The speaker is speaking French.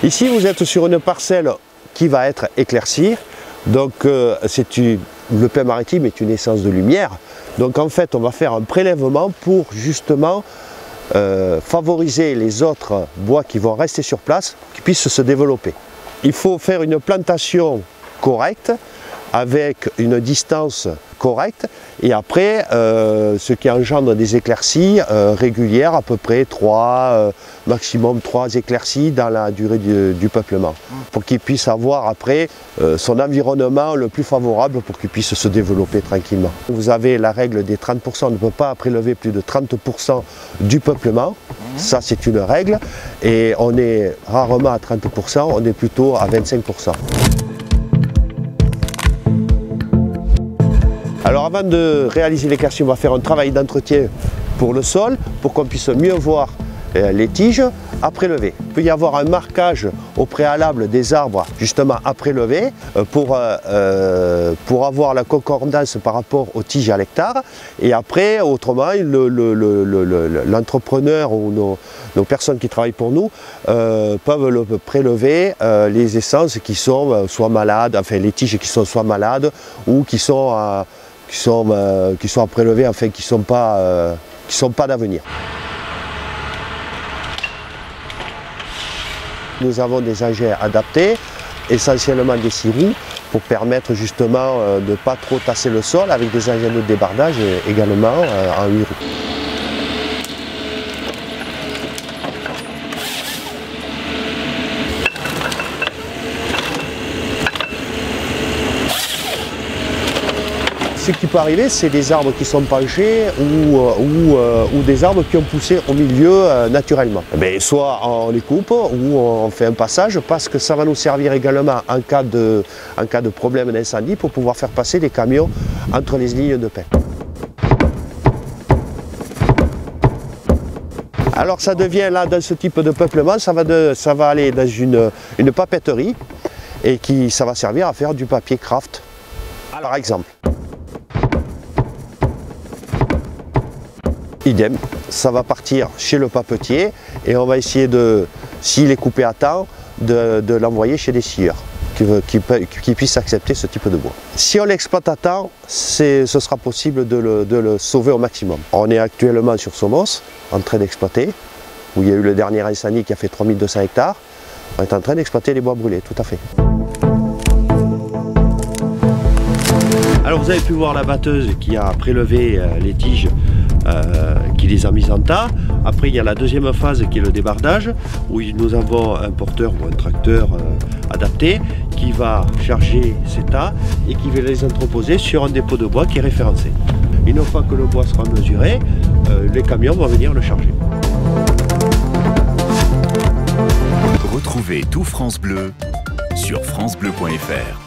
Ici vous êtes sur une parcelle qui va être éclaircie, donc le pain maritime est une essence de lumière, donc en fait on va faire un prélèvement pour justement favoriser les autres bois qui vont rester sur place, qui puissent se développer. Il faut faire une plantation correcte, avec une distance correcte, et après ce qui engendre des éclaircies régulières, à peu près 3, maximum 3 éclaircies dans la durée du peuplement, pour qu'il puisse avoir après son environnement le plus favorable pour qu'il puisse se développer tranquillement. Vous avez la règle des 30%, on ne peut pas prélever plus de 30% du peuplement, ça c'est une règle, et on est rarement à 30%, on est plutôt à 25%. Alors avant de réaliser l'éclaircie, on va faire un travail d'entretien pour le sol, pour qu'on puisse mieux voir les tiges à prélever. Il peut y avoir un marquage au préalable des arbres justement à prélever pour avoir la concordance par rapport aux tiges à l'hectare. Et après, autrement, l'entrepreneur ou nos personnes qui travaillent pour nous peuvent prélever les essences qui sont soit malades, enfin les tiges qui sont soit malades ou qui sont à prélever, enfin qui ne sont pas d'avenir. Nous avons des engins adaptés, essentiellement des 6 roues, pour permettre justement de ne pas trop tasser le sol, avec des engins de débardage également en 8 roues. Ce qui peut arriver, c'est des arbres qui sont penchés ou des arbres qui ont poussé au milieu naturellement. Mais soit on les coupe ou on fait un passage, parce que ça va nous servir également en cas de problème d'incendie pour pouvoir faire passer des camions entre les lignes de pain. Alors ça devient là, dans ce type de peuplement, ça va aller dans une papeterie et ça va servir à faire du papier craft, par exemple. Idem, ça va partir chez le papetier et on va essayer s'il est coupé à temps, de l'envoyer chez des scieurs qui puissent accepter ce type de bois. Si on l'exploite à temps, ce sera possible de le sauver au maximum. On est actuellement sur Somos, en train d'exploiter, où il y a eu le dernier incendie qui a fait 3200 hectares. On est en train d'exploiter les bois brûlés, tout à fait. Alors vous avez pu voir la batteuse qui a prélevé les tiges, qui les a mises en tas. Après il y a la deuxième phase qui est le débardage, où nous avons un porteur ou un tracteur adapté qui va charger ces tas et qui va les entreposer sur un dépôt de bois qui est référencé. Une fois que le bois sera mesuré, les camions vont venir le charger. Retrouvez tout France Bleu sur francebleu.fr.